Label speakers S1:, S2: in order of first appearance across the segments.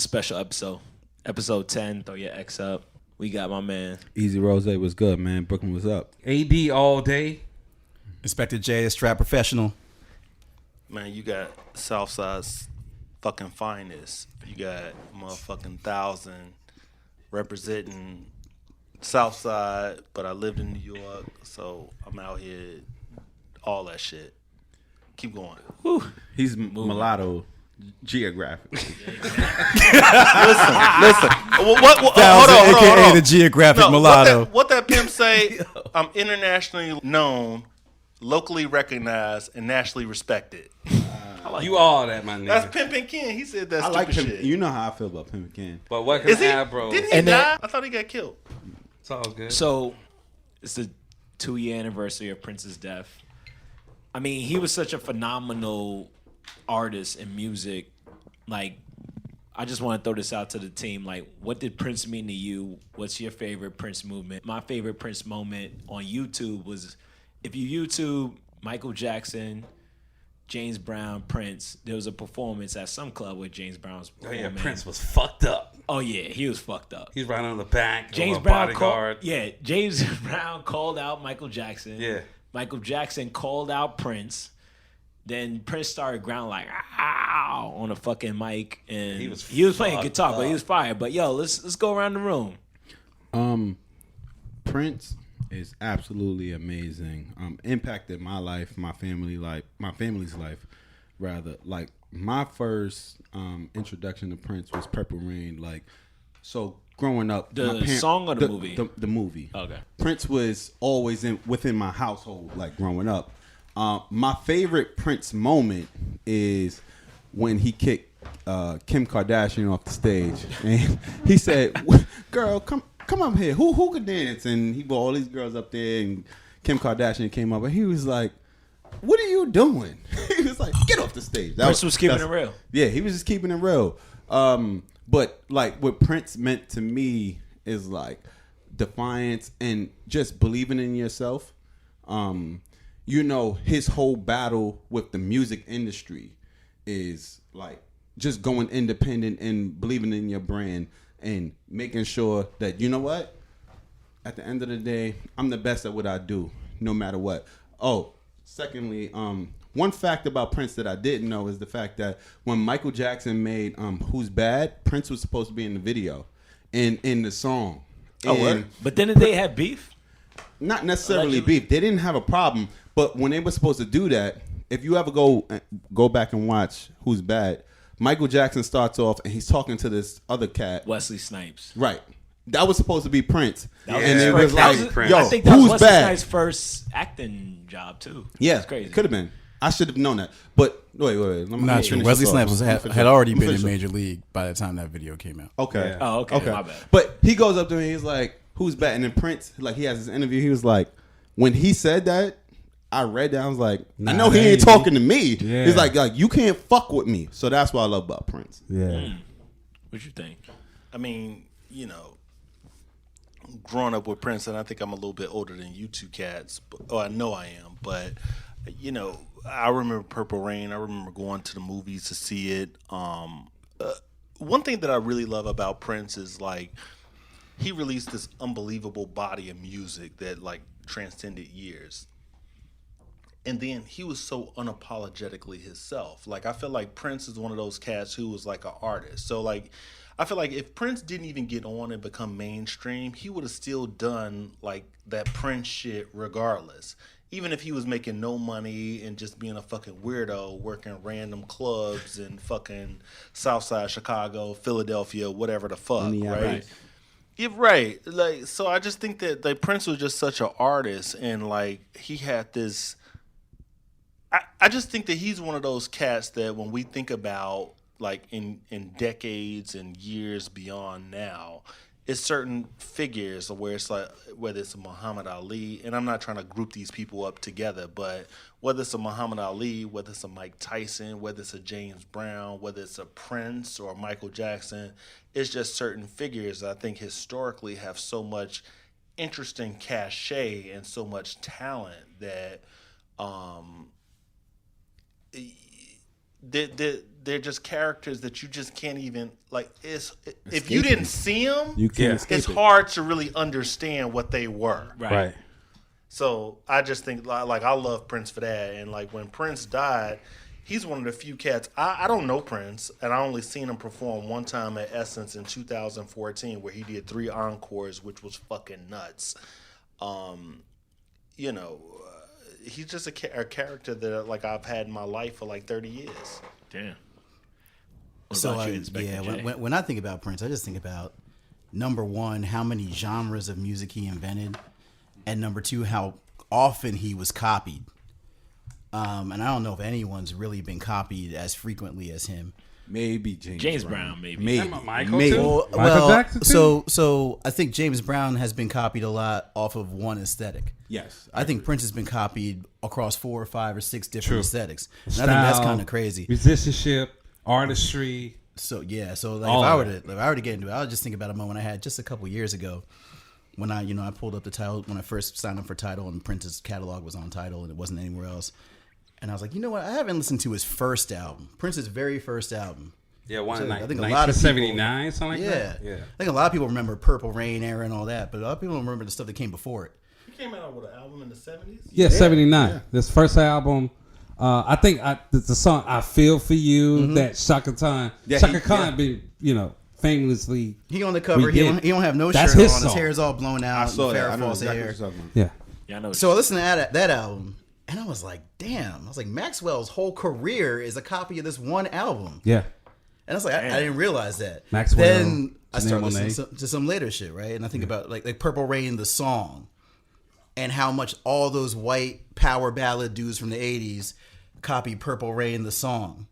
S1: special episode. Episode 10, throw your X up. We got my man.
S2: Easy Rose was good, man. Brooklyn was up.
S3: AD all day.
S4: Inspector J is Strap Professional.
S5: Man, you got Southside's fucking finest. You got motherfucking 1,000 representing Southside, but I lived in New York, so I'm out here, all that shit. Keep going.
S2: Whew. He's mulatto geographically.
S5: Listen. Hold on.
S4: AKA the geographic mulatto.
S5: What that pimp say? I'm internationally known, locally recognized, and nationally respected.
S3: You all that, my nigga.
S5: That's Pimpin' Ken. He said that
S2: I
S5: stupid
S2: like Pimp.
S5: shit.
S2: You know how I feel about Pimp Ken.
S3: But what can
S5: Is he?
S3: have, bro?
S5: Didn't he die? I thought he got killed.
S3: It's all good.
S1: So, it's the 2-year anniversary of Prince's death. I mean, he was such a phenomenal artist in music. Like, I just want to throw this out to the team. Like, what did Prince mean to you? What's your favorite Prince movement? My favorite Prince moment on YouTube was, if you YouTube Michael Jackson, James Brown, Prince, there was a performance at some club where James Brown was performing.
S3: Oh, yeah, Prince was fucked up.
S1: Oh, yeah, he was fucked up.
S3: He's right on the back.
S1: James
S3: of a
S1: Brown
S3: bodyguard.
S1: James Brown called out Michael Jackson.
S3: Yeah.
S1: Michael Jackson called out Prince. Then Prince started growling like "ow" on a fucking mic, and he was playing guitar, but he was fired. But yo, let's go around the room.
S2: Prince is absolutely amazing. Impacted my life, my family's life, rather. Like my first introduction to Prince was Purple Rain. Like, so growing up,
S1: the song or the movie?
S2: The movie.
S1: Okay.
S2: Prince was always within my household, like growing up. My favorite Prince moment is when he kicked Kim Kardashian off the stage, and he said, "Girl, come up here. Who could dance?" And he brought all these girls up there, and Kim Kardashian came up, and he was like, "What are you doing?" He was like, "Get off the stage."
S1: Prince was keeping it real.
S2: Yeah, he was just keeping it real. But like what Prince meant to me is like defiance and just believing in yourself. You know, his whole battle with the music industry is like just going independent and believing in your brand and making sure that, you know what, at the end of the day, I'm the best at what I do, no matter what. Oh, secondly, one fact about Prince that I didn't know is the fact that when Michael Jackson made Who's Bad, Prince was supposed to be in the video and in the song.
S1: But didn't they have beef?
S2: Not necessarily beef. They didn't have a problem, but when they were supposed to do that, if you ever go back and watch Who's Bad, Michael Jackson starts off and he's talking to this other cat,
S1: Wesley Snipes.
S2: Right. That was supposed to be Prince.
S1: And
S2: it was like, yo,
S1: I think that was
S2: Who's
S1: Wesley
S2: Bad?
S1: Snipes' first acting job too.
S2: Yeah,
S1: it's crazy.
S2: Could have been. I should have known that. But wait.
S4: I'm not sure. Wesley Snipes had already been in Major League by the time that video came out.
S2: Okay.
S3: Yeah.
S1: Oh, okay. My bad.
S2: But he goes up to me and he's like, "Who's bad?" And then Prince, like, he has this interview. He was like, when he said that, I read that. I was like, I know he ain't talking to me.
S4: Yeah.
S2: He's like, you can't fuck with me. So that's what I love about Prince.
S4: Yeah.
S1: What you think?
S5: I mean, you know, growing up with Prince, and I think I'm a little bit older than you two cats. I know I am. But, you know, I remember Purple Rain. I remember going to the movies to see it. One thing that I really love about Prince is, like, he released this unbelievable body of music that, like, transcended years. And then he was so unapologetically himself. Like, I feel like Prince is one of those cats who was like an artist. So, like, I feel like if Prince didn't even get on and become mainstream, he would have still done, like, that Prince shit regardless. Even if he was making no money and just being a fucking weirdo, working random clubs in fucking Southside Chicago, Philadelphia, whatever the fuck, right? Yeah, right. Like, so I just think that like Prince was just such an artist, and like he had this. I just think that he's one of those cats that when we think about like in decades and years beyond now, it's certain figures where it's like whether it's a Muhammad Ali, and I'm not trying to group these people up together, but whether it's a Muhammad Ali, whether it's a Mike Tyson, whether it's a James Brown, whether it's a Prince or Michael Jackson, it's just certain figures that I think historically have so much interesting cachet and so much talent that they're just characters that you just can't even like. If you didn't see them,
S2: You can't escape
S5: it's
S2: it.
S5: hard to really understand what they were.
S3: Right.
S5: So I just think like I love Prince for that. And like when Prince died, he's one of the few cats. I don't know Prince, and I only seen him perform one time at Essence in 2014, where he did 3 encores, which was fucking nuts. You know, he's just a character that like I've had in my life for like 30 years.
S1: Damn.
S4: So when I think about Prince, I just think about number one, how many genres of music he invented, and number two, how often he was copied. And I don't know if anyone's really been copied as frequently as him.
S2: Maybe James
S1: Brown, maybe.
S3: Michael
S2: Maybe.
S3: too?
S4: Well,
S3: Jackson too?
S4: so I think James Brown has been copied a lot off of one aesthetic.
S2: Yes,
S4: I think Prince has been copied across 4 or 5 or 6 different
S3: True.
S4: aesthetics. And I think that's kind of crazy.
S3: Musicianship, artistry.
S4: So yeah, so like
S3: All
S4: if I were to get into it, I would just think about a moment I had just a couple years ago when I pulled up the Tidal when I first signed up for Tidal, and Prince's catalog was on Tidal and it wasn't anywhere else. And I was like, you know what? I haven't listened to his first album, Prince's very first album.
S3: Yeah, one in
S4: I think a lot of
S3: 1979, something like that.
S4: Yeah. I think a lot of people remember Purple Rain era and all that, but a lot of people don't remember the stuff that came before it.
S5: He came out with an album in the 70s?
S3: Yeah, 79. Yeah. This first album, I think the song "I Feel for You" that Shaka Khan, been famously.
S4: He on the cover. He don't have no
S3: That's
S4: shirt
S3: his
S4: on. His
S3: song.
S4: hair is all blown out.
S2: I saw that.
S4: Farrah
S2: I know
S4: Fawcett
S2: exactly
S4: hair.
S2: what you're talking about.
S3: Yeah.
S1: Yeah, I know.
S4: So I listened to that album, and I was like, damn. I was like, Maxwell's whole career is a copy of this one album.
S3: Yeah.
S4: And I was like, I didn't realize that.
S3: Maxwell,
S4: Then I started
S3: Janelle
S4: listening to some later shit, right? And I think about like Purple Rain, the song, and how much all those white power ballad dudes from the 80s copied Purple Rain, the song.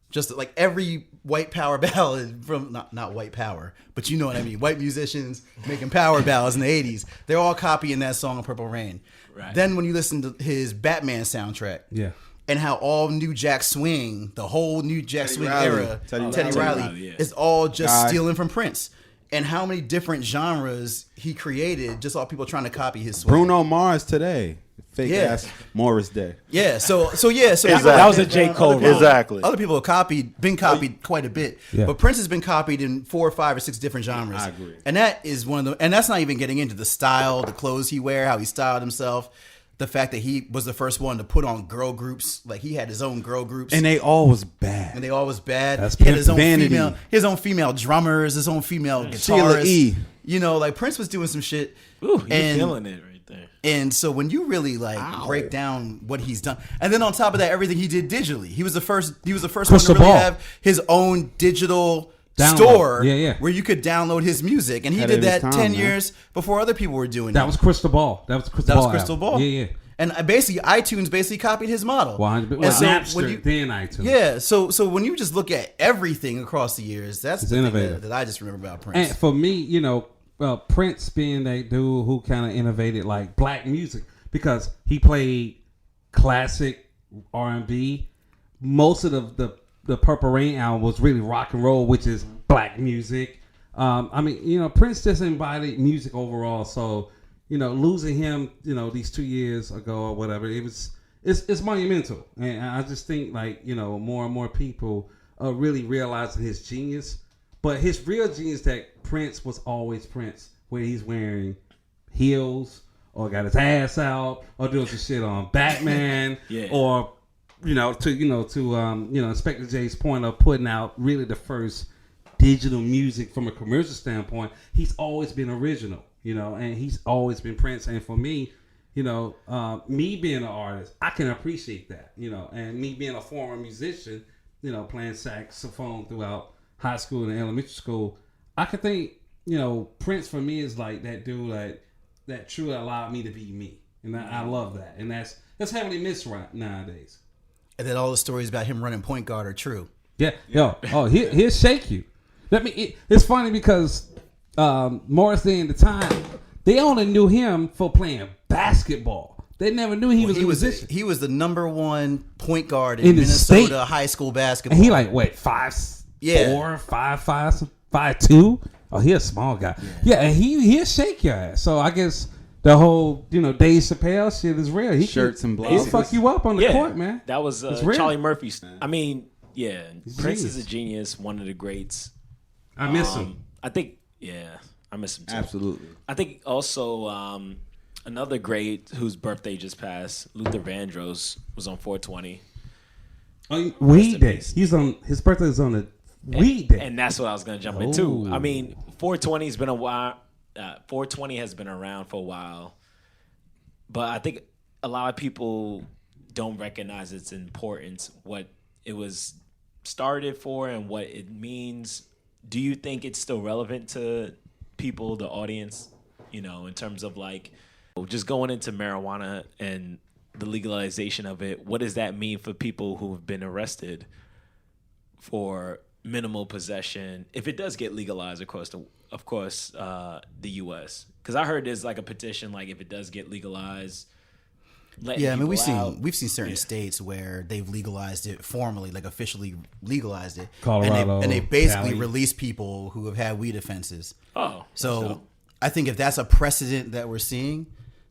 S4: Just like every white power ballad from, not white power, but you know what I mean. White musicians making power ballads in the 80s. They're all copying that song of Purple Rain.
S1: Right.
S4: Then when you listen to his Batman soundtrack.
S3: Yeah.
S4: And how all New Jack Swing, the whole New Jack Swing
S2: Riley.
S4: era, Teddy Riley,
S1: yeah.
S4: is all just stealing from Prince. And how many different genres he created, just all people trying to copy his swing.
S2: Bruno Mars today, fake
S4: Yeah.
S2: ass Morris Day.
S4: Yeah, so
S1: That was a J. Cole.
S5: Exactly.
S4: Other people have been copied quite a bit,
S3: Yeah.
S4: but Prince has been copied in 4 or 5 or 6 different genres.
S2: I agree.
S4: And that is one of the, and that's not even getting into the style, the clothes he wear, how he styled himself, the fact that he was the first one to put on girl groups, like he had his own girl groups,
S2: And they all was bad.
S4: and they all was bad.
S3: That's
S4: He had his own
S2: vanity.
S4: female drummers, his own female guitarists.
S2: Sheila E.
S4: You know, like Prince was doing some shit.
S1: Ooh, you're
S4: and
S1: feeling it right there.
S4: and so when you really break down what he's done, and then on top of that, everything he did digitally, he was the first one to
S3: Crystal
S4: really
S3: Ball.
S4: have his own digital
S3: Download.
S4: store,
S3: Yeah.
S4: where you could download his music, and he
S2: Ahead
S4: did
S2: of his
S4: that
S2: time,
S4: 10
S2: man.
S4: years before other people were doing
S3: That
S4: it.
S3: was Crystal Ball. That was
S4: Crystal
S3: album.
S4: Ball.
S3: Yeah.
S4: And basically, iTunes basically copied his model.
S3: 100%.
S4: And so
S3: Napster,
S4: when you-
S3: then iTunes.
S4: Yeah, so when you just look at everything across the years, that's
S3: It's
S4: the thing
S3: innovative.
S4: that I just remember about Prince.
S3: And for me, Prince being that dude who kind of innovated like black music because he played classic R&B. Most of the Purple Rain album was really rock and roll, which is black music. Prince just embodied music overall. So, losing him, these 2 years ago or whatever, it's monumental. And I just think more and more people are really realizing his genius. But his real genius that Prince was always Prince, where he's wearing heels or got his ass out or doing some shit on Batman
S1: Yeah.
S3: or to Inspector J's point of putting out really the first digital music from a commercial standpoint. He's always been original, and he's always been Prince. And for me, me being an artist, I can appreciate that, and me being a former musician, playing saxophone throughout high school and elementary school, I could think, Prince for me is like that dude that truly allowed me to be me. And I love that. And that's heavily missed right nowadays.
S4: And then all the stories about him running point guard are true.
S3: Yeah. He'll shake you. It's funny because Morris Day at the time, they only knew him for playing basketball. They never knew he was a musician.
S4: He was the number one point guard
S3: In
S4: in
S3: the
S4: Minnesota
S3: state.
S4: high school basketball.
S3: And he 5'4", 5'5", 5'2". Oh, he a small guy. Yeah, and he'll shake your ass. So I guess the whole Dave Chappelle shit is real.
S2: Shirts and
S3: He'll
S2: blazers.
S3: fuck you up on the
S1: Yeah,
S3: court, man.
S1: that was
S3: It's real.
S1: Charlie Murphy's. I mean, Yeah,
S3: He's
S1: Prince
S3: genius.
S1: is a genius, one of the greats.
S3: I miss him.
S1: I think, I miss him too.
S2: Absolutely.
S1: I think also another great whose birthday just passed, Luther Vandross, was on 420.
S3: Weed Day.
S1: peace.
S3: His birthday is on a Weed Day.
S1: And that's what I was going to jump into.
S3: Oh.
S1: I mean, 420 has been a while. 420 has been around for a while. But I think a lot of people don't recognize its importance, what it was started for and what it means. Do you think it's still relevant to people, the audience, in terms of like just going into marijuana and the legalization of it? What does that mean for people who have been arrested for minimal possession if it does get legalized across the U.S.? Because I heard there's like a petition, like if it does get legalized.
S4: Yeah, I mean we've
S1: people
S4: seen certain states where they've legalized it formally, like officially legalized it,
S3: Colorado,
S4: and they basically
S3: Cali.
S4: release people who have had weed offenses.
S1: Oh,
S4: So I think if that's a precedent that we're seeing,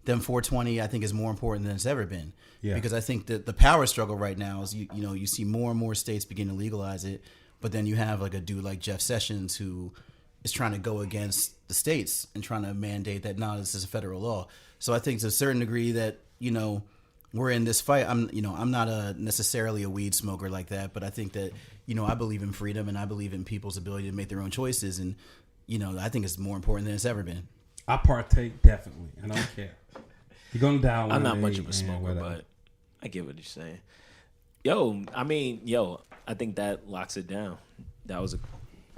S4: then 420 I think is more important than it's ever been.
S3: Yeah.
S4: Because I think that the power struggle right now is you see more and more states begin to legalize it, but then you have like a dude like Jeff Sessions who is trying to go against the states and trying to mandate that this is a federal law. So I think to a certain degree that we're in this fight. I'm not necessarily a weed smoker like that, but I think that I believe in freedom and I believe in people's ability to make their own choices, and I think it's more important than it's ever been.
S3: I partake definitely. I don't care. You're gonna die.
S1: I'm not much of a smoker, but I get what you're saying. I think that locks it down. That was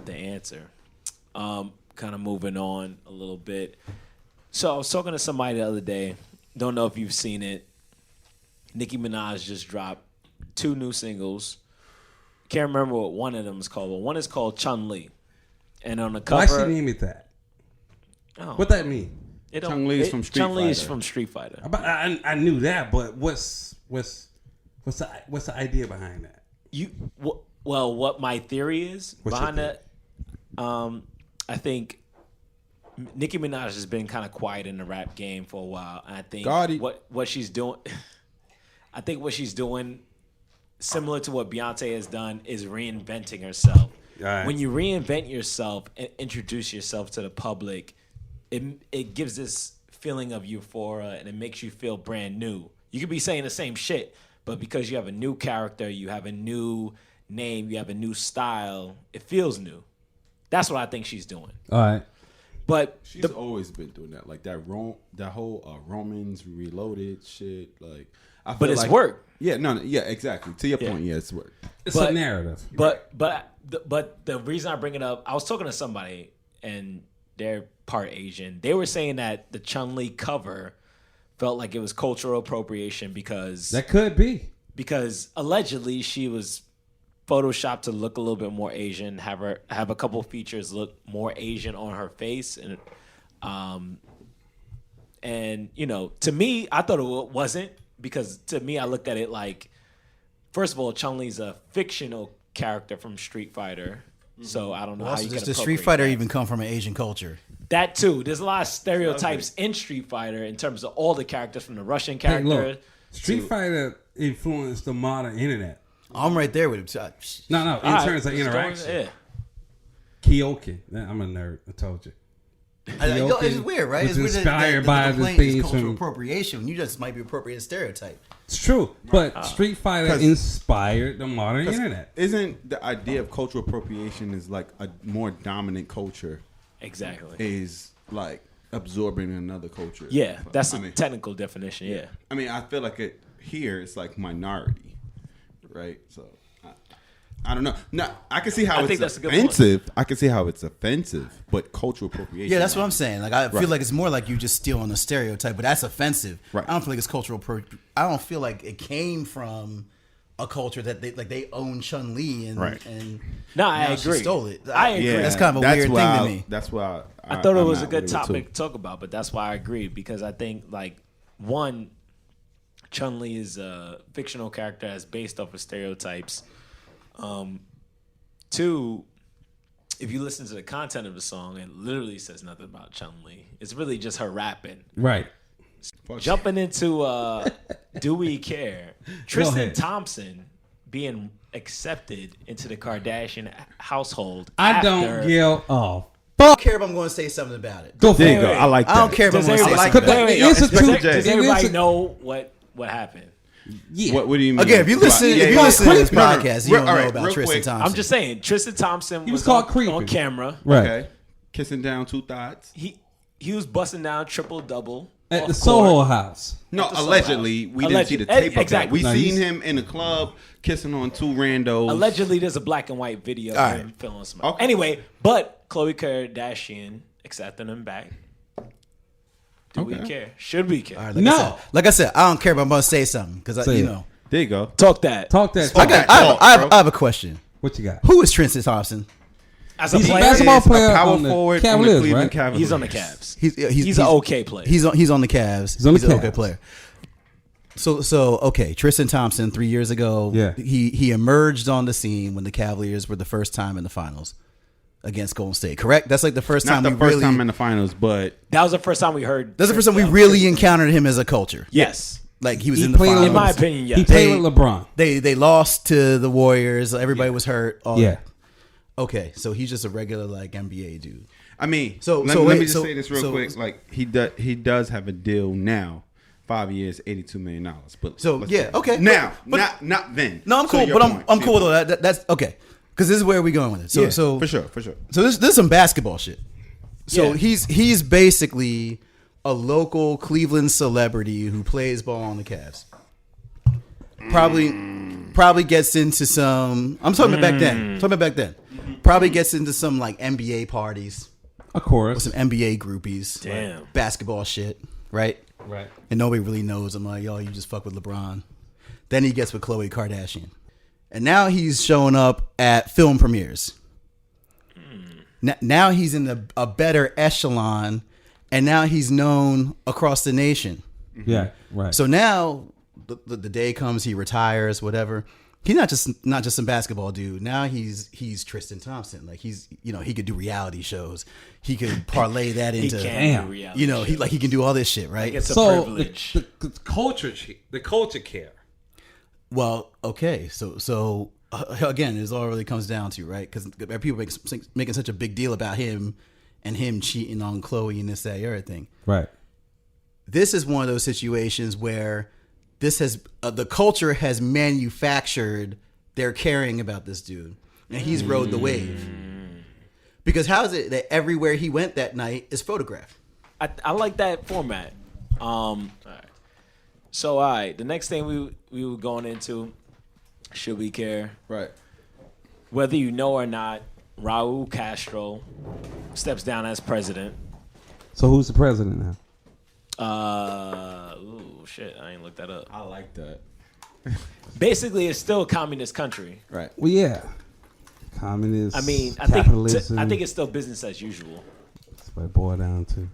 S1: the answer. Kind of moving on a little bit. So I was talking to somebody the other day. Don't know if you've seen it. Nicki Minaj just dropped 2 new singles. Can't remember what one of them is called, but one is called Chun-Li. And on the cover...
S3: Why she name it that?
S1: Oh,
S3: What that mean?
S2: Chun-Li is from Street
S1: Chun-Li is
S2: Fighter.
S1: from Street Fighter.
S3: I knew that, but what's the idea behind that?
S1: What my theory is
S3: What's
S1: behind
S3: your
S1: that, I think Nicki Minaj has been kind of quiet in the rap game for a while. And I think what she's doing, I think what she's doing, similar to what Beyonce has done, is reinventing herself.
S3: Right.
S1: When you reinvent yourself and introduce yourself to the public, it gives this feeling of euphoria and it makes you feel brand new. You could be saying the same shit, but because you have a new character, you have a new name, you have a new style, it feels new. That's what I think she's doing.
S3: All right.
S1: But
S2: She's always been doing that, like that whole Romans Reloaded shit. Like, I feel
S1: but it's
S2: like,
S1: work.
S2: Yeah, yeah, exactly. To your point, yeah, it's work.
S3: It's a narrative.
S1: But the reason I bring it up, I was talking to somebody and they're part Asian. They were saying that the Chun-Li cover felt like it was cultural appropriation because
S3: That could be.
S1: allegedly she was photoshopped to look a little bit more Asian, have a couple features look more Asian on her face, and to me, I thought it wasn't, because to me, I looked at it like, first of all, Chun-Li's a fictional character from Street Fighter, so I don't know how you can
S4: Does Street Fighter even come from an Asian culture?
S1: That too. There's a lot of stereotypes in Street Fighter in terms of all the characters, from the Russian
S3: Hey,
S1: character.
S3: look, Street Fighter influenced the modern internet.
S4: I'm right there with him.
S3: No, in terms of interaction.
S1: Yeah.
S3: Kyokin. I'm a nerd. I told you.
S4: It's weird, right?
S3: Was
S4: It's weird
S3: inspired by the
S4: complaint is
S3: things
S4: cultural
S3: from.
S4: appropriation. You just might be appropriating stereotype.
S3: It's true, but Street Fighter
S2: 'cause-
S3: inspired the modern internet.
S2: Isn't the idea of cultural appropriation is like a more dominant culture
S1: Exactly.
S2: is like absorbing another culture?
S1: Yeah, that's
S2: I
S1: the
S2: mean,
S1: technical definition. Yeah.
S2: I mean, I feel like here it's like minority, right? So I don't know. No, I can see how
S1: I think
S2: it's
S1: that's a good point.
S2: offensive. I can see how it's offensive, but cultural appropriation.
S4: Yeah, that's what I'm saying. Like, I feel
S2: Right.
S4: like it's more like you just stealing a stereotype, but that's offensive.
S2: Right.
S4: I don't feel like it's cultural. I don't feel like it came from a culture that they own Chun-Li and
S2: Right.
S4: and
S1: No, I
S4: now she
S1: agree.
S4: stole it.
S1: I agree.
S2: Yeah,
S4: That's kind of a weird
S2: why
S4: thing to me.
S2: That's why
S1: I thought it
S2: I'm
S1: was a
S2: not
S1: good
S2: with it, too.
S1: topic to talk about, but that's why I agree, because I think, like, one, Chun-Li is a fictional character that's based off of stereotypes. Two, if you listen to the content of the song, it literally says nothing about Chun-Li. It's really just her rapping.
S3: Right.
S1: Jumping into Do We Care? Tristan
S3: ahead.
S1: Thompson being accepted into the Kardashian household.
S3: I don't
S1: after-
S3: give a
S4: I don't care if I'm going to say something about it.
S3: Go for
S2: There you
S3: it.
S2: go. I like that.
S4: I don't care if I'm
S1: Does
S4: going to say
S1: everybody,
S4: something about
S1: wait,
S4: it.
S1: wait,
S3: Yo, it's a
S1: does-
S3: true-
S1: does
S3: it is
S1: everybody
S3: a-
S1: know what happened?
S3: Yeah.
S2: What do you mean?
S4: Again, if you listen,
S2: Yeah,
S4: if you
S2: yeah,
S4: listen
S2: yeah.
S4: to this
S2: No, no,
S4: podcast, you
S2: real-
S4: don't
S2: all
S4: know
S2: right,
S4: about
S2: real
S4: Tristan
S2: quick.
S4: Thompson.
S1: I'm just saying, Tristan Thompson
S3: He was
S1: was
S3: caught
S1: on
S3: creeping.
S1: camera.
S3: Right.
S2: Okay. Kissing down two thoughts.
S1: He was busting down triple double
S3: At the Soho House.
S2: No,
S1: the Soul
S2: allegedly.
S1: House.
S2: We didn't see the
S1: Alleged-
S2: tape of that.
S1: exactly.
S2: We
S3: No,
S2: seen
S3: he's-
S2: him in a club kissing on two randos.
S1: Allegedly, there's a black and white video of
S4: right.
S1: him feeling some.
S2: Okay.
S1: Anyway, but Khloe Kardashian accepting him back. Do we
S2: Okay.
S1: care? Should we care?
S4: All right,
S3: No.
S4: like I said, I don't care if I'm going to say something because
S3: Say
S4: you
S3: it.
S4: know.
S2: There you go.
S1: Talk that.
S3: Talk that.
S4: I got.
S2: Talk, bro.
S4: I have a question.
S3: What you got?
S4: Who is Tristan Thompson?
S1: As a
S3: He's a
S1: player,
S3: basketball
S2: Is a
S3: player
S2: power
S3: on the
S2: forward
S3: Cavaliers,
S2: on the Cleveland
S3: right?
S2: Cavaliers.
S1: he's on the Cavs.
S4: He's
S1: an okay player.
S4: He's on the Cavs.
S3: He's on the
S4: an okay
S3: Cavs.
S4: player. So okay, Tristan Thompson 3 years ago,
S3: Yeah.
S4: he emerged on the scene when the Cavaliers were the first time in the finals against Golden State. Correct? That's like the first
S2: Not
S4: time
S2: the
S4: we
S2: first
S4: really.
S2: time in the finals, but
S1: That was the first time we heard.
S4: That's the first time we
S1: Tristan.
S4: really encountered him as a culture.
S1: Yes.
S4: Like he was
S3: He
S4: in the
S3: played
S4: finals.
S1: In my opinion, yes.
S3: He played
S4: They-
S3: with LeBron.
S4: They lost to the Warriors. Everybody was hurt. All
S3: Yeah.
S4: that. Okay, so he's just a regular like NBA dude.
S2: I mean,
S4: So-
S2: let,
S4: so
S2: let
S4: wait,
S2: me just
S4: so-
S2: say this real
S4: so-
S2: quick. Like he does have a deal now, 5 years, $82 million. But
S4: So,
S2: let's
S4: yeah,
S2: say-
S4: okay.
S2: now,
S4: But-
S2: not then.
S4: No, I'm
S2: To
S4: cool,
S2: your
S4: but I'm
S2: point.
S4: cool with all that. That's okay. Because this is where we're going with it. So
S2: Yeah,
S4: so
S2: for sure.
S4: So this is some basketball shit. So
S1: Yeah.
S4: he's basically a local Cleveland celebrity who plays ball on the Cavs. Probably gets into some. I'm talking about back then. Probably gets into some like NBA parties
S3: Of course.
S4: with some NBA groupies.
S1: Damn.
S4: Like, basketball shit, right?
S3: Right.
S4: And nobody really knows. I'm like, yo, you just fuck with LeBron. Then he gets with Khloe Kardashian. And now he's showing up at film premieres. Now he's in a better echelon, and now he's known across the nation.
S3: Yeah. Right.
S4: So now the day comes, he retires, whatever. He's not just some basketball dude. Now he's Tristan Thompson. Like he could do reality shows. He could parlay that
S1: He
S4: into
S1: can do reality
S4: he can do all this shit, right?
S1: It's a
S3: so
S1: privilege.
S3: the culture care.
S4: Well, okay, so again, this all really comes down to right because people making such a big deal about him and him cheating on Khloe and this that everything.
S3: Right.
S4: This is one of those situations where this has the culture has manufactured their caring about this dude, and he's rode the wave. Because how is it that everywhere he went that night is photographed?
S1: I like that format. All right. So, all right, the next thing we were going into, should we care?
S2: Right.
S1: Whether you know or not, Raul Castro steps down as president.
S3: So who's the president now?
S1: Shit, I ain't looked that up.
S2: I like that.
S1: Basically, it's still a communist country.
S2: Right.
S3: Well, yeah. Communist.
S1: I mean,
S3: capitalism.
S1: I think it's still business as usual.
S3: That's what it boiled down to.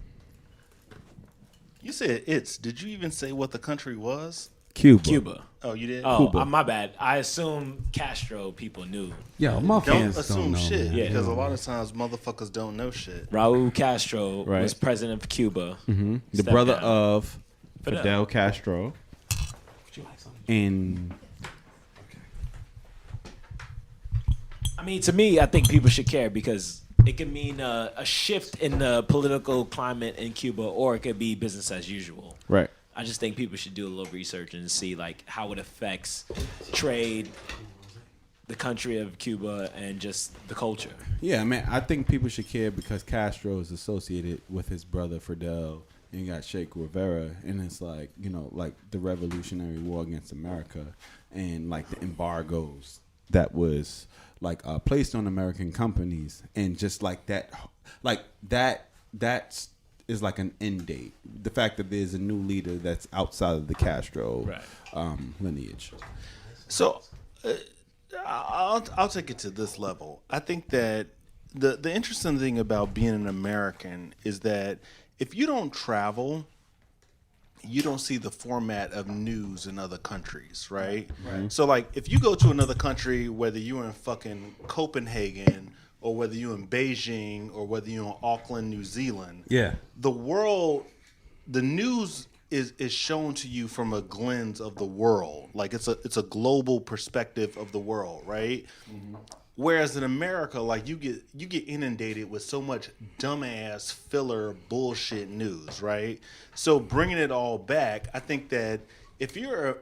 S5: You said it's. Did you even say what the country was?
S1: Cuba.
S5: Oh, you did?
S1: Oh,
S2: Cuba.
S1: my bad. I assume Castro people knew.
S3: Yo, my
S5: Don't
S3: fans
S5: assume
S3: don't know,
S5: shit
S3: man.
S1: Yeah.
S5: because a lot of times motherfuckers don't know shit.
S1: Raul Castro
S2: Right.
S1: was president of Cuba.
S2: The
S1: Stepped
S2: brother
S1: down.
S2: of
S1: Fidel.
S2: Fidel Castro. And
S1: I mean, to me, I think people should care because it could mean a shift in the political climate in Cuba, or it could be business as usual.
S2: right.
S1: I just think people should do a little research and see like how it affects trade, the country of Cuba, and just the culture.
S2: Yeah, man, I think people should care because Castro is associated with his brother Fidel, and you got Che Guevara, and it's like, like the Revolutionary War against America, and like the embargoes that was like placed on American companies, and just like that's is like an end date. The fact that there's a new leader that's outside of the Castro lineage.
S5: So, I'll take it to this level. I think that the interesting thing about being an American is that if you don't travel, you don't see the format of news in other countries, right? So, like, if you go to another country, whether you're in fucking Copenhagen or whether you're in Beijing or whether you're in Auckland, New Zealand,
S3: Yeah.
S5: the world, the news is shown to you from a lens of the world. Like it's a global perspective of the world, right? Mm-hmm. Whereas in America, like you get inundated with so much dumbass filler bullshit news, right? So bringing it all back, I think that if you're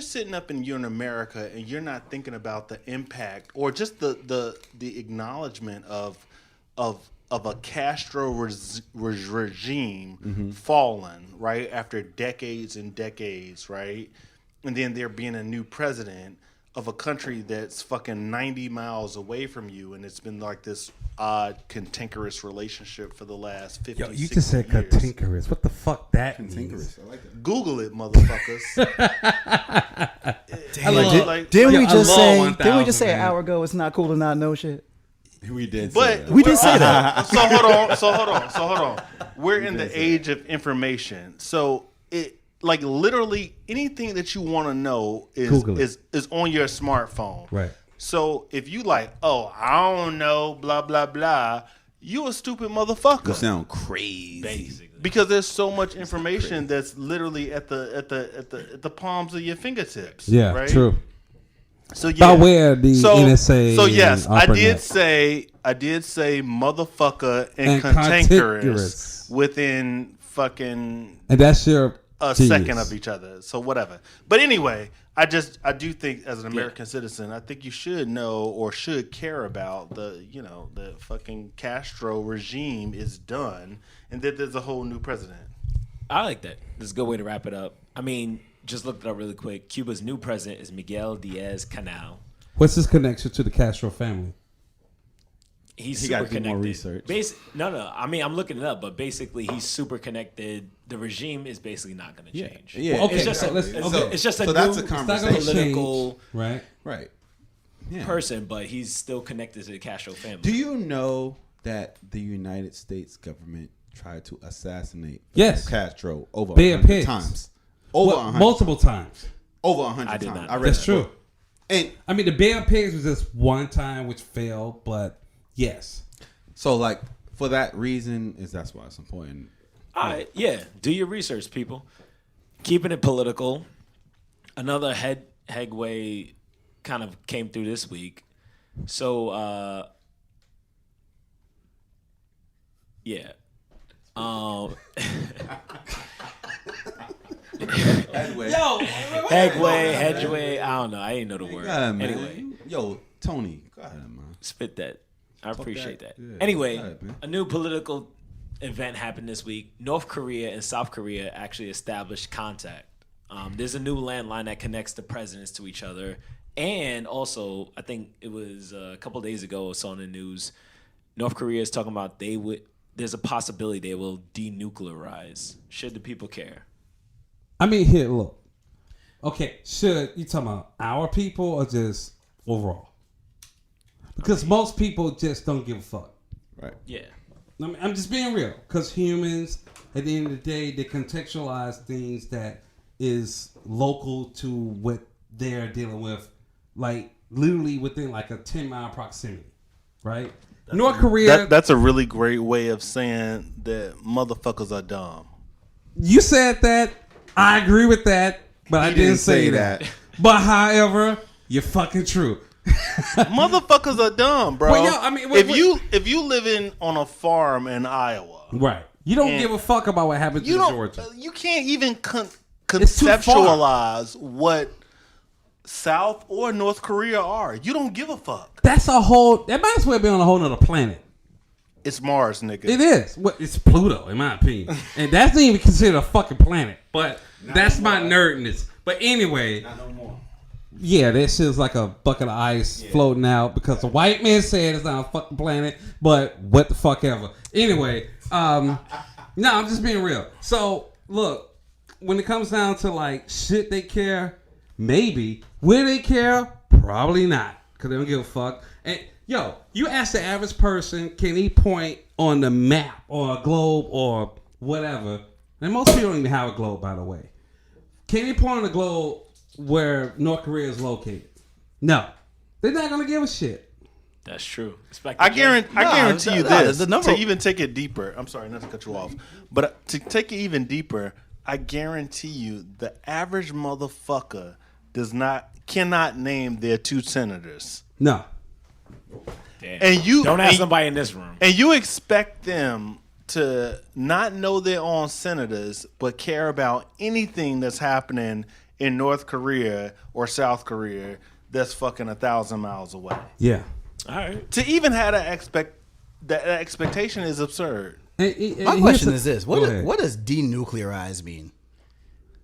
S5: sitting up and you're in America and you're not thinking about the impact or just the acknowledgement of a Castro regime
S2: mm-hmm.
S5: fallen, right, after decades and decades, right, and then there being a new president of a country that's fucking 90 miles away from you, and it's been like this odd, cantankerous relationship for the last 50,
S3: Yo, you
S5: 60
S3: just said
S5: years.
S3: cantankerous. What the fuck that means?
S2: Cantankerous. I like that.
S5: Google it, motherfuckers.
S4: Didn't we
S3: I
S4: just
S3: love
S4: say?
S3: 1000,
S4: Didn't we just say an
S3: man.
S4: hour ago it's not cool to not know shit?
S2: We did.
S5: But
S2: say
S4: We did say that.
S5: So hold on. We're in the age of information. So it like literally anything that you want to know
S3: Google
S5: is on your smartphone.
S3: Right.
S5: So if you like, oh, I don't know, blah blah blah, you a stupid motherfucker.
S2: You sound crazy.
S1: Basically.
S5: Because there's so much information that's literally at the palms of your fingertips.
S3: Yeah,
S5: right?
S3: true.
S5: So yeah,
S3: By way of the NSA.
S5: So yes,
S3: and
S5: I
S3: ARPANET.
S5: did say motherfucker and
S3: And
S5: cantankerous
S3: cantankerous.
S5: within fucking
S3: And that's your
S5: a
S3: genius.
S5: second of each other. So whatever. But anyway, I do think as an American citizen, I think you should know or should care about the fucking Castro regime is done and that there's a whole new president.
S1: I like that. This is a good way to wrap it up. I mean, just looked it up really quick. Cuba's new president is Miguel Diaz-Canel.
S3: What's his connection to the Castro family?
S2: He
S1: He's
S2: gotta
S1: super
S2: do more
S1: connected.
S2: research.
S1: No. I mean, I'm looking it up, but basically, he's super connected. The regime is basically not going to change.
S2: Yeah.
S3: Well, okay,
S1: It's just
S3: so
S1: a,
S3: let's-
S1: it's,
S3: okay.
S1: it's just a
S2: So
S1: new
S2: that's a
S3: It's not
S2: conversation.
S3: going to
S1: political
S3: change, right?
S2: Right. Yeah.
S1: person, but he's still connected to the Castro family.
S2: Do you know that the United States government tried to assassinate
S3: Yes.
S2: Castro over
S3: Bear
S2: 100
S3: pigs.
S2: times? Over
S3: Well,
S2: 100.
S3: multiple times.
S2: Over 100
S1: I did
S2: times.
S1: not
S2: I
S1: know
S2: read
S3: That's
S2: that
S3: true.
S2: book. And
S3: I mean, the Bear Pigs was just one time which failed, but yes.
S2: so, like, for that reason, that's why it's important.
S1: All right, yeah. Do your research, people. Keeping it political. Another headway kind of came through this week. So, yeah. Headway. I don't know. I didn't know the word.
S2: Yeah, man.
S1: Anyway,
S2: Yo, Tony, go ahead, man.
S1: spit that. I appreciate that.
S2: Yeah,
S1: Anyway,
S2: go ahead, man.
S1: a new political event happened this week. North Korea and South Korea actually established contact. There's a new landline that connects the presidents to each other. And also, I think it was a couple days ago I saw in the news, North Korea is talking about there's a possibility they will denuclearize. Should the people care?
S3: I mean, here, look. Okay, should you talking about our people or just overall? Because most people just don't give a fuck.
S2: Right.
S1: Yeah.
S3: I mean, I'm just being real. Because humans, at the end of the day, they contextualize things that is local to what they're dealing with, like literally within like a 10-mile proximity, right? North Korea.
S5: That's a really great way of saying that motherfuckers are dumb.
S3: You said that. I agree with that, but I didn't say that. But however, you're fucking true.
S5: Motherfuckers are dumb, bro.
S3: Well, yo, I mean,
S5: if you living on a farm in Iowa,
S3: Right. You don't
S5: And
S3: give a fuck about what happened to
S5: you don't.
S3: Georgia.
S5: You can't even
S3: It's too
S5: conceptualize what South or North Korea are. You don't give a fuck.
S3: That might as well be on a whole nother planet.
S5: It's Mars, nigga.
S3: It is. Well, it's Pluto, in my opinion. And that's not even considered a fucking planet. But that's my nerdness. But anyway.
S2: Not no more.
S3: Yeah, that shit's like a bucket of ice floating out because the white man said it's not a fucking planet, but what the fuck ever. Anyway, no, I'm just being real. So, look, when it comes down to like, should they care? Maybe. Will they care? Probably not, because they don't give a fuck. And, yo, you ask the average person, can he point on the map or a globe or whatever? And most people don't even have a globe, by the way. Can he point on the globe where North Korea is located? No. They're not going to give a shit.
S1: That's true.
S5: I guarantee you
S4: no,
S5: this.
S4: the number-
S5: To even take it deeper. I'm sorry not to cut you off, but to take it even deeper, I guarantee you, the average motherfucker cannot name their 2 senators.
S3: No.
S1: Damn.
S5: And you
S1: don't ask somebody in this room.
S5: And you expect them to not know their own senators, but care about anything that's happening in North Korea or South Korea that's fucking 1,000 miles away.
S3: Yeah.
S1: All right.
S5: To even have that expectation is absurd.
S4: My question is this: what does denuclearize mean?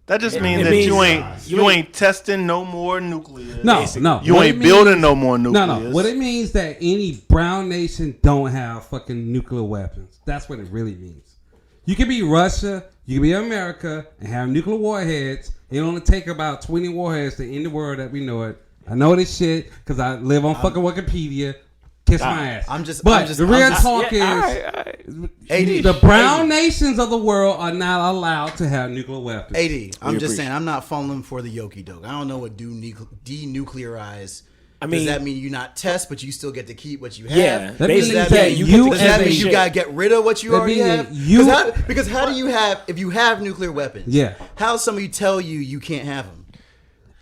S5: That just means that you ain't testing no more nuclear.
S3: No.
S5: You ain't building no more nuclear.
S3: No. What it means that any brown nation don't have fucking nuclear weapons. That's what it really means. You can be Russia, you can be America, and have nuclear warheads. It only take about 20 warheads to end the world that we know it. I know this shit because I live on fucking Wikipedia. Kiss my ass. The real talk is the brown nations of the world are not allowed to have nuclear weapons.
S4: I'm just saying I'm not falling for the yoki doke. I don't know what denuclearize.
S1: I mean,
S4: does that mean you not test, but you still get to keep what you have?
S1: Yeah,
S4: Does that mean you gotta get rid of what you already have? Because how do you have if you have nuclear weapons?
S3: Yeah.
S4: How somebody tell you can't have them?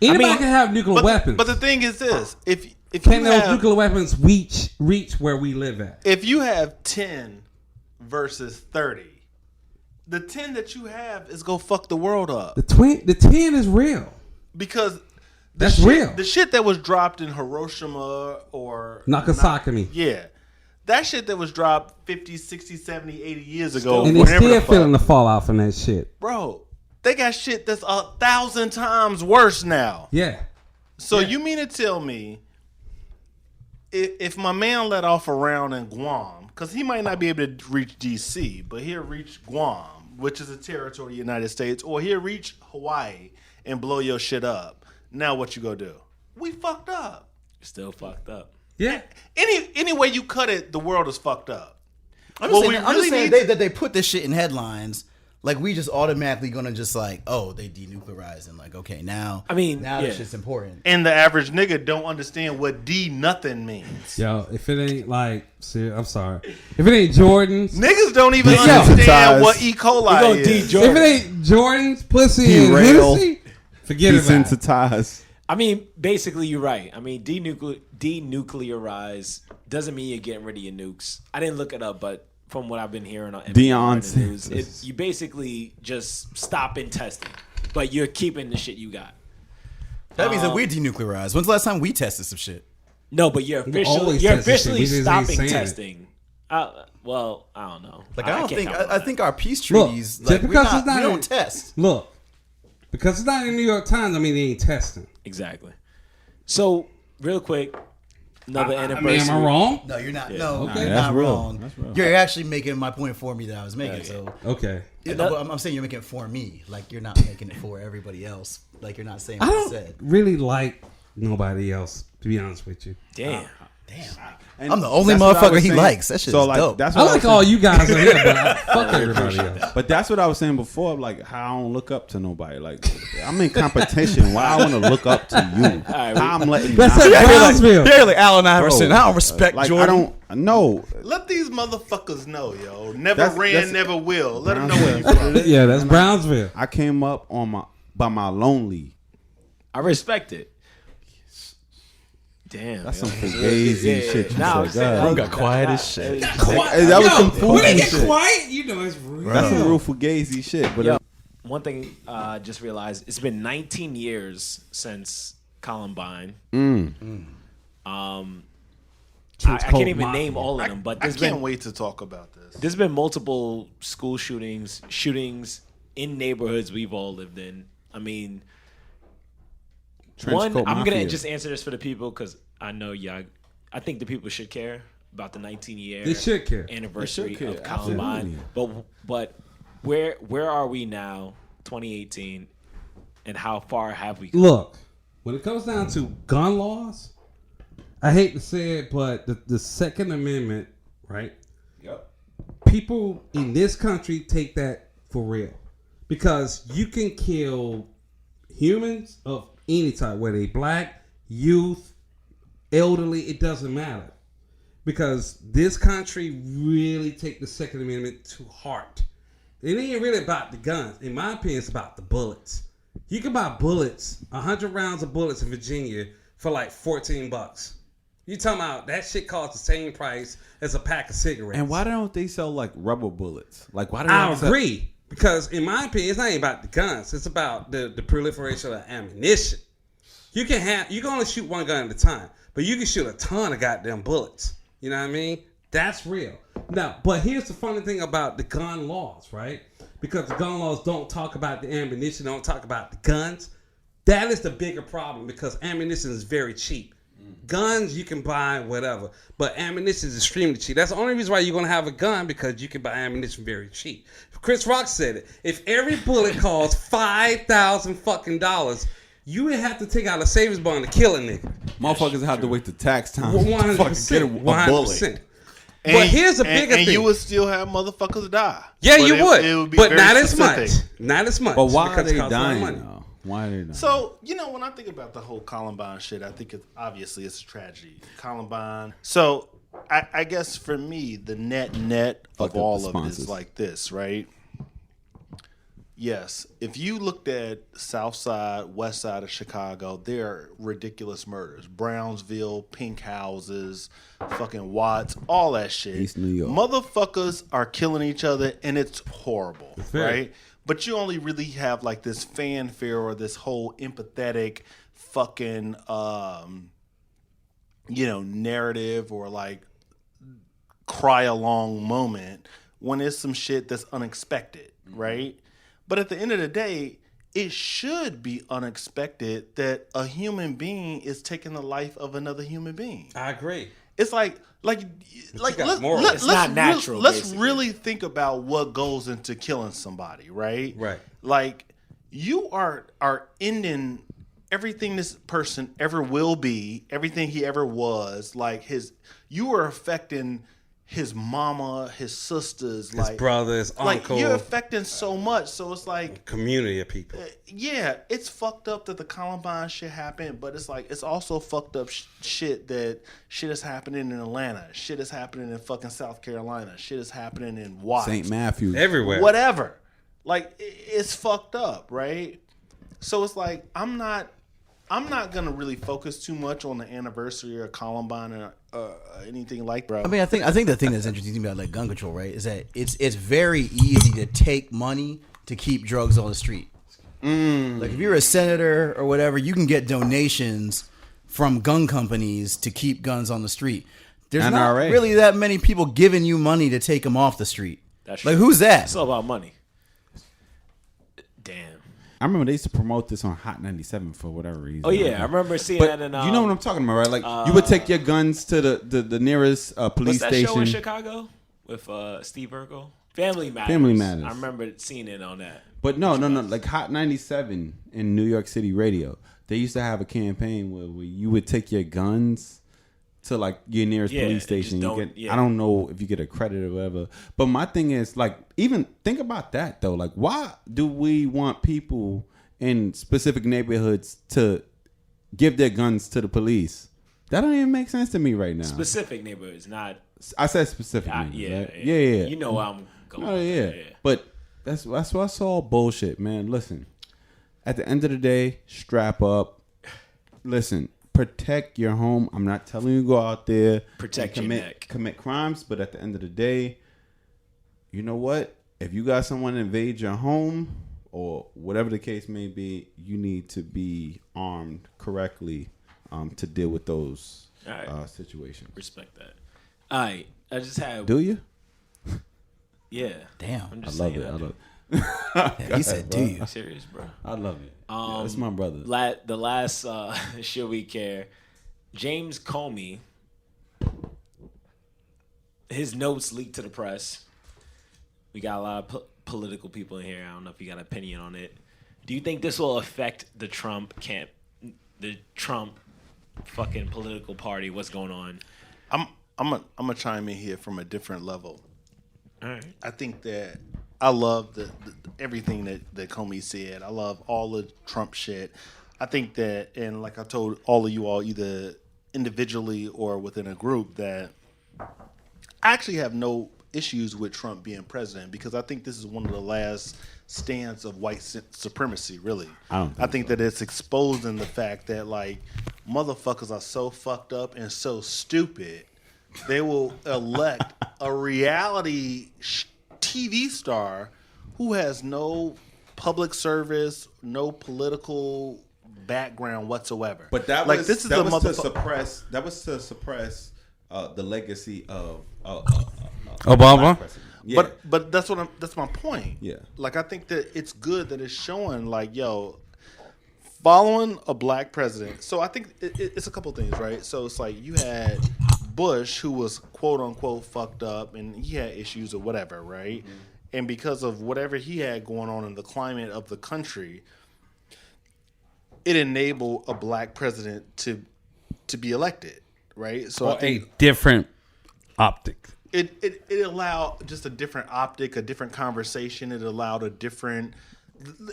S3: Anybody can have nuclear weapons.
S5: But the thing is this: if
S3: can those nuclear weapons reach where we live at?
S5: If you have 10 versus 30, the 10 that you have is gonna fuck the world up.
S3: The 10 is real.
S5: Because
S3: that's real.
S5: The shit that was dropped in Hiroshima or
S3: Nagasaki.
S5: Yeah. That shit that was dropped 50, 60, 70, 80 years ago.
S3: And they're still feeling the fallout from that shit.
S5: Bro, they got shit that's 1,000 times worse now.
S3: Yeah.
S5: So you mean to tell me if my man let off a round in Guam, because he might not be able to reach D.C., but he'll reach Guam, which is a territory of the United States, or he'll reach Hawaii and blow your shit up. Now what you gonna do? We fucked up.
S1: Still fucked up.
S3: Yeah.
S5: Any way you cut it, the world is fucked up.
S4: I'm just saying that they put this shit in headlines. Like, we just automatically gonna just like, oh, they denuclearized and like, okay, now this shit's important.
S5: And the average nigga don't understand what nothing means.
S3: Yo, if it ain't like, I'm sorry, if it ain't Jordan's,
S5: niggas don't even understand what E. coli is.
S3: If it ain't Jordan's, pussy and Hennessy, forget about it.
S2: Desensitized.
S1: I mean, basically, you're right. I mean, denuclearize doesn't mean you're getting rid of your nukes. I didn't look it up, but from what I've been hearing on NPR news, you basically just stop in testing, but you're keeping the shit you got.
S4: That means that we denuclearized. When's the last time we tested some shit?
S1: No, but you're officially stopping testing. Well, I don't know.
S4: Like, I think our peace treaties, like, we don't test.
S3: Look, because it's not in the New York Times, I mean, they ain't testing.
S1: Exactly. So, real quick, another anniversary.
S3: Am I wrong?
S4: No, you're not.
S1: Yeah.
S4: No,
S3: Okay.
S4: you're not wrong. That's real. You're actually making my point for me that I was making. So
S3: okay.
S4: I'm saying you're making it for me. Like, you're not making it for everybody else. Like, you're not saying what I said.
S3: Really like nobody else, to be honest with you.
S1: Damn.
S2: And
S4: I'm the only motherfucker he likes. That shit's dope.
S2: That's
S3: I like all you guys in here, but I fuck everybody else.
S2: But that's what I was saying before. Like, how I don't look up to nobody. Like, I'm in competition. Why I want to look up to you? How I'm letting you
S3: That's
S2: down.
S3: at Brownsville.
S4: They're like Allen Iverson. I don't respect Jordan.
S2: I don't know.
S5: Let these motherfuckers know, yo. Never never will. Let them know where you from.
S3: Yeah, that's Brownsville.
S2: I came up by my lonely.
S1: I respect it. Damn,
S2: that's some fugazi shit.
S4: Bro got quiet as shit.
S2: That was some fugazi
S3: when they get
S2: shit.
S3: quiet, you know it's real.
S2: That's some real fugazi shit. But
S1: one thing I just realized, it's been 19 years since Columbine. I can't even name all of them, but
S5: I can't wait to talk about this.
S1: There's been multiple school shootings in neighborhoods we've all lived in. I mean, I'm going to just answer this for the people because I know I think the people should care about the 19-year anniversary of Columbine. But where are we now, 2018, and how far have we come?
S3: Look, when it comes down to gun laws, I hate to say it, but the Second Amendment, right?
S2: Yep.
S3: People in this country take that for real because you can kill humans of any type, whether they black, youth, elderly, it doesn't matter. Because this country really take the Second Amendment to heart. It ain't really about the guns. In my opinion, it's about the bullets. You can buy bullets, 100 rounds of bullets in Virginia for like $14. You talking about that shit costs the same price as a pack of cigarettes.
S2: And why don't they sell like rubber bullets? Like why do they
S3: I
S2: sell-
S3: agree. Because in my opinion, it's not even about the guns. It's about the proliferation of ammunition. You can only shoot one gun at a time, but you can shoot a ton of goddamn bullets. You know what I mean? That's real. Now, but here's the funny thing about the gun laws, right? Because the gun laws don't talk about the ammunition, don't talk about the guns. That is the bigger problem because ammunition is very cheap. Guns you can buy whatever, but ammunition is extremely cheap. That's the only reason why you're gonna have a gun, because you can buy ammunition very cheap. Chris Rock said it. If every bullet costs $5,000 fucking dollars, you would have to take out a savings bond to kill a nigga.
S2: Motherfuckers have to wait the tax time
S3: 100%.
S2: to fucking get a bullet.
S3: 100%. But here's a bigger
S5: and
S3: thing.
S5: you would still have motherfuckers die.
S3: Yeah,
S5: But
S3: you would.
S5: It would be
S3: but
S5: very
S3: not
S5: specific.
S3: as much. Not as much.
S2: But why are
S3: because it
S2: they
S3: costs a lot of
S2: dying
S3: money.
S2: though? Why are they dying?
S5: So, when I think about the whole Columbine shit, I think obviously it's a tragedy. Columbine. So, I guess for me, the net
S2: Fuck
S5: of
S2: up
S5: all
S2: the
S5: of it
S2: sponsors.
S5: is like this, right? Yes, if you looked at South Side, West Side of Chicago, there are ridiculous murders. Brownsville, pink houses, fucking Watts, all that shit.
S2: East New York.
S5: Motherfuckers are killing each other, and it's horrible,
S3: very-
S5: right? But you only really have like this fanfare or this whole empathetic fucking, narrative or like cry along moment when it's some shit that's unexpected, right? But at the end of the day, it should be unexpected that a human being is taking the life of another human being.
S3: I agree.
S5: It's like
S3: got morals.
S1: It's not natural,
S5: Let's
S1: basically.
S5: really think about what goes into killing somebody, right?
S3: Right.
S5: Like you are ending everything this person ever will be, everything he ever was. Like you are affecting his mama, his sisters,
S3: His brother, his uncle.
S5: Like you're affecting so much. So it's like
S3: Community of people.
S5: yeah, it's fucked up that the Columbine shit happened, but it's like it's also fucked up shit that shit is happening in Atlanta, shit is happening in fucking South Carolina, shit is happening in Watts,
S2: St. Matthews.
S3: Everywhere.
S5: whatever. Like it's fucked up, right? So it's like I'm not gonna really focus too much on the anniversary or Columbine or anything like that.
S4: I mean, I think the thing that's interesting about like gun control, right, is that it's very easy to take money to keep drugs on the street. Like if you're a senator or whatever, you can get donations from gun companies to keep guns on the street. There's not
S2: NRA.
S4: really that many people giving you money to take them off the street.
S1: That's
S4: like
S1: true.
S4: who's that?
S1: It's all about money. Damn.
S2: I remember they used to promote this on Hot 97 for whatever reason.
S1: Oh yeah, I remember seeing
S2: But
S1: that in.
S2: you know what I'm talking about, right? Like you would take your guns to the nearest police
S1: What's that
S2: station.
S1: show in Chicago with Steve Urkel? Family Matters.
S2: Family Matters.
S1: I remember seeing it on that.
S2: But no. Like Hot 97 in New York City radio, they used to have a campaign where you would take your guns to like your nearest
S1: Yeah,
S2: police
S1: and just
S2: station. You
S1: don't-
S2: get,
S1: yeah.
S2: I don't know if you get a credit or whatever. But my thing is like, even think about that though. Like, why do we want people in specific neighborhoods to give their guns to the police? That don't even make sense to me right now.
S1: Specific neighborhoods, not.
S2: I said specific.
S1: Yeah,
S2: neighborhoods, right?
S1: yeah.
S2: Yeah.
S1: You know where I'm going.
S2: Oh yeah. But that's all bullshit, man. Listen, at the end of the day, strap up. Listen, protect your home. I'm not telling you to go out there
S1: Protect
S2: and
S1: your neck.
S2: commit crimes, but at the end of the day, you know what? If you got someone invade your home or whatever the case may be, you need to be armed correctly to deal with those
S1: All right.
S2: situations.
S1: Respect that. All right, I just had.
S2: Do you?
S1: Yeah.
S4: Damn.
S1: I'm
S2: I
S1: just
S2: love
S1: saying
S2: it. I
S1: do.
S2: love it.
S4: Yeah, he said, "Do you?"
S1: I'm serious, bro.
S2: I love it. Yeah, that's my brother.
S1: The last Should We Care, James Comey, his notes leaked to the press. We got a lot of political people in here. I don't know if you got an opinion on it. Do you think this will affect the Trump fucking political party? What's going on?
S5: I'm gonna chime in here from a different level.
S1: All right.
S5: I think that I love the everything that Comey said. I love all the Trump shit. I think that, and like I told all of you all, either individually or within a group, that I actually have no issues with Trump being president because I think this is one of the last stands of white supremacy. Really, I think that it's exposing the fact that like motherfuckers are so fucked up and so stupid, they will elect a reality TV star who has no public service, no political background whatsoever.
S2: But that
S5: like
S2: was
S5: this is
S2: that
S5: a
S2: was to
S5: motherfucker.
S2: suppress the legacy of
S3: Obama.
S2: Yeah.
S5: But that's my point.
S2: Yeah.
S5: Like I think that it's good that it's showing like following a black president. So I think it's a couple things, right? So it's like you had Bush who was quote unquote fucked up and he had issues or whatever, right? Mm-hmm. And because of whatever he had going on in the climate of the country, it enabled a black president to be elected, right? So I think
S3: a different optic.
S5: It allowed just a different optic, a different conversation. It allowed a different.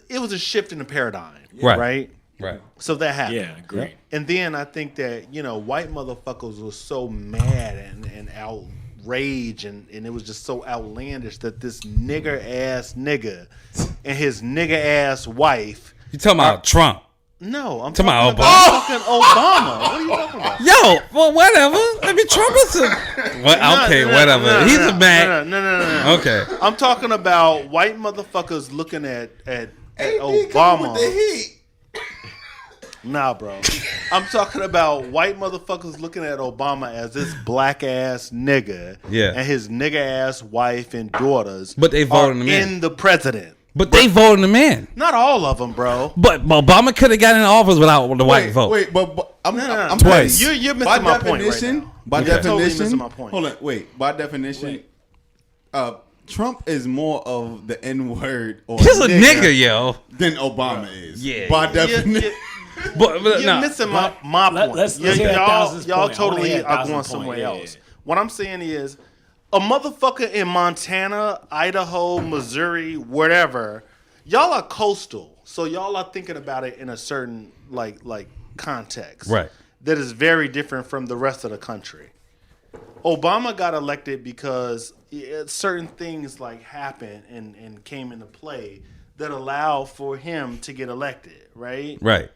S5: It was a shift in the paradigm, right?
S3: Right.
S5: So that happened.
S1: Yeah, agreed.
S5: And then I think that white motherfuckers were so mad and outraged, and it was just so outlandish that this nigger ass nigga and his nigger ass wife.
S3: You talking about Trump?
S5: No, I'm
S3: talking about
S5: fucking Obama. What are you talking about?
S3: Yo, well, whatever. I mean, Trump is a... Well, okay, whatever. He's a Mac.
S5: No.
S3: Okay.
S5: I'm talking about white motherfuckers looking at Obama.
S2: With the heat.
S5: Nah, bro. I'm talking about white motherfuckers looking at Obama as this black ass nigga, and his nigga ass wife and daughters.
S3: But they voted him
S5: in the president.
S3: But they voted him in.
S5: Not all of them, bro.
S3: But Obama could have gotten in office without the white vote.
S2: Wait, but I'm
S3: twice.
S5: You're missing my point right now.
S2: By
S5: You're totally
S2: definition,
S5: missing my point.
S2: Hold on, wait. By definition, Trump is more of the N-word or
S3: He's a nigga, yo.
S2: than Obama is.
S3: Yeah.
S2: By definition.
S3: But
S5: You're missing my point.
S1: Let's hear Thousand's
S5: y'all
S1: point. I wanna
S5: totally
S1: hear
S5: are
S1: Thousand's
S5: going
S1: point.
S5: somewhere
S1: Yeah,
S5: else.
S1: yeah.
S5: What I'm saying is, a motherfucker in Montana, Idaho, Missouri, wherever, y'all are coastal, so y'all are thinking about it in a certain like context,
S3: Right?
S5: That is very different from the rest of the country. Obama got elected because certain things like happened and came into play that allowed for him to get elected, right?
S3: Right.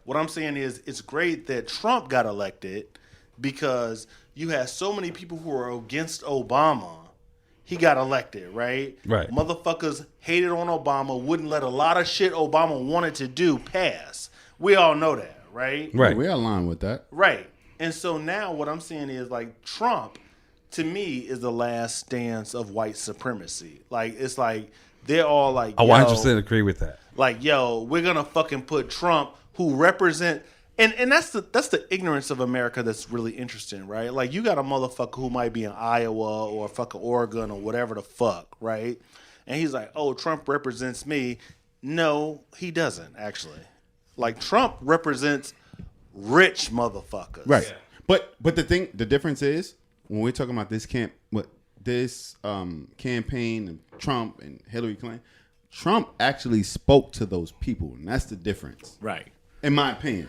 S5: What I'm saying is it's great that Trump got elected because you had so many people who were against Obama. He got elected, right?
S3: Right.
S5: Motherfuckers hated on Obama, wouldn't let a lot of shit Obama wanted to do pass. We all know that, right?
S3: Right.
S2: We're aligned with that.
S5: Right. And so now what I'm saying is like Trump, to me, is the last stance of white supremacy. Like it's like they're all like,
S3: I 100% agree with that.
S5: Like, yo, we're gonna fucking put Trump, who represent, and that's the ignorance of America that's really interesting, right? Like, you got a motherfucker who might be in Iowa or fucking Oregon or whatever the fuck, right? And he's like, oh, Trump represents me. No, he doesn't actually. Like, Trump represents rich motherfuckers,
S2: Right. Yeah. But the difference is when we're talking about this campaign of Trump and Hillary Clinton, Trump actually spoke to those people, and that's the difference.
S1: Right.
S2: In my opinion.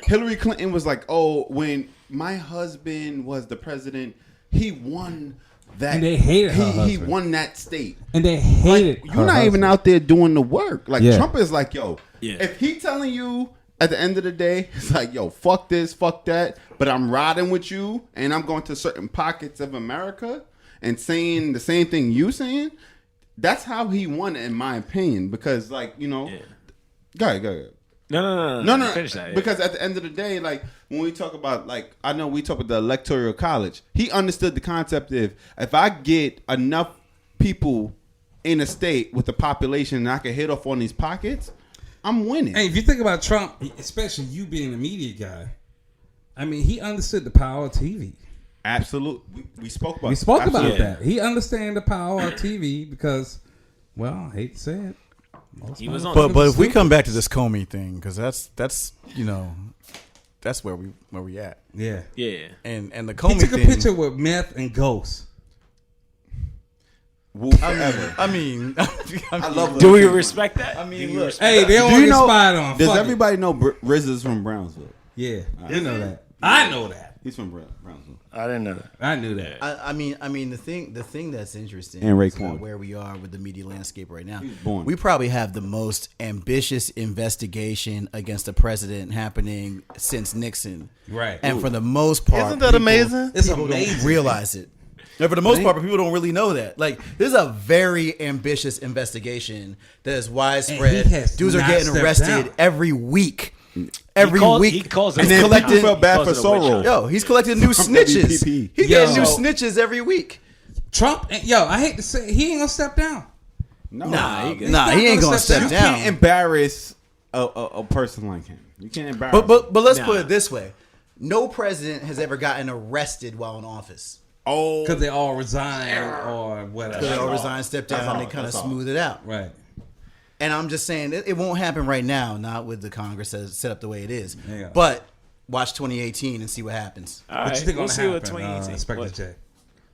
S2: Hillary Clinton was like, oh, when my husband was the president, he won that.
S3: And they hated her
S2: He
S3: husband.
S2: won that state.
S3: And they hated
S2: You're not even out there doing the work. Like,
S3: Yeah.
S2: Trump is like, yo,
S1: Yeah.
S2: if he telling you at the end of the day, it's like, yo, fuck this, fuck that, but I'm riding with you, and I'm going to certain pockets of America and saying the same thing you saying, that's how he won, in my opinion, because, like, you know, go ahead. No.
S1: Finish that. Yeah.
S2: Because at the end of the day, like when we talk about, like, I know we talk about the electoral college. He understood the concept of if I get enough people in a state with the population and I can hit off on these pockets, I'm winning.
S3: Hey, if you think about Trump, especially you being a media guy, I mean, he understood the power of TV.
S2: Absolutely, we spoke about.
S3: We spoke about
S1: Absolutely.
S3: that. He understands the power of TV because, well, I hate to say it,
S1: He was on.
S4: But if we come back to this Comey thing, because that's you know, that's where we at.
S3: Yeah.
S1: Yeah.
S4: And the
S3: He
S4: Comey
S3: took a
S4: thing.
S3: picture with meth and ghosts.
S4: I mean,
S2: I love.
S1: Do we respect that?
S4: I mean,
S1: Do we
S4: look.
S1: respect
S3: Hey, they don't get spied on.
S2: Does
S3: Fuck it.
S2: everybody know Riz is from Brownsville?
S3: Yeah, you know that. I know that.
S2: He's from Brownsville.
S5: I didn't know that.
S3: I knew that.
S4: I mean, the thing that's interesting
S2: And
S4: is
S2: Raekwon.
S4: where we are with the media landscape right now.
S2: born.
S4: We probably have the most ambitious investigation against the president happening since Nixon.
S3: Right.
S4: And for the most part,
S5: Isn't that amazing?
S3: It's
S4: people
S3: amazing.
S4: don't realize it. And for the most part, people don't really know that. Like, this is a very ambitious investigation that is widespread.
S3: And he has
S4: Dudes are
S3: not
S4: getting
S3: stepped
S4: arrested
S3: down.
S4: every week. Every
S1: He
S4: week.
S1: calls it
S2: And
S1: a
S2: then
S1: witch
S2: people
S4: collecting-
S2: felt bad for
S1: Calls it a witch
S2: Sorrel.
S1: hunt.
S4: Yo, he's collecting new
S2: From
S4: snitches.
S2: WPP.
S4: He's getting
S3: Yo.
S4: new snitches every week.
S3: Trump, I hate to say, he ain't gonna step down.
S2: No,
S1: Nah, he good.
S4: Nah, he ain't gonna step
S2: You
S4: down.
S2: can't embarrass a person like him. You can't embarrass.
S4: But let's
S1: Nah.
S4: put it this way: no president has ever gotten arrested while in office.
S2: oh,
S3: Because they all resign or whatever.
S4: They all resign, step down, and they kind of smooth it out.
S3: Right.
S4: And I'm just saying it won't happen right now, not with the Congress set up the way it is.
S3: Yeah.
S4: But watch 2018 and see what happens.
S1: All
S3: What
S1: right,
S3: you think
S1: we'll
S3: gonna
S1: see what
S3: happen,
S1: 2018.
S3: Inspector
S1: What-
S3: J?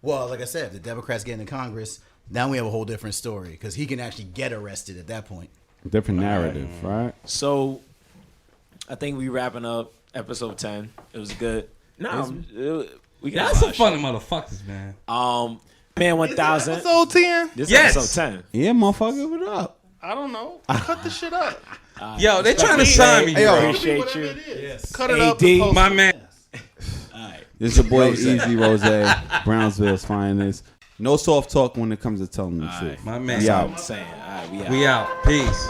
S4: Well, like I said, if the Democrats get into Congress, now we have a whole different story because he can actually get arrested at that point.
S2: different narrative, right?
S1: So, I think we wrapping up episode 10. It was good. We got
S3: Y'all some funny motherfuckers, man.
S1: Man 1000.
S5: Episode 10?
S1: This
S3: Yes.
S1: episode 10.
S2: Yeah, motherfucker, what up?
S5: I don't know. Cut the shit up.
S3: Yo, they trying to sign me.
S2: Hey, yo,
S3: bro.
S1: Appreciate
S5: Whatever
S1: you.
S5: it is. Cut it up.
S1: AD,
S5: and post
S3: My
S5: it.
S3: man.
S2: This your boy Easy Rose, Brownsville's finest. No soft talk when it comes to telling the truth.
S3: My man.
S2: We out.
S1: I'm saying. All right, we out.
S3: We out. Peace.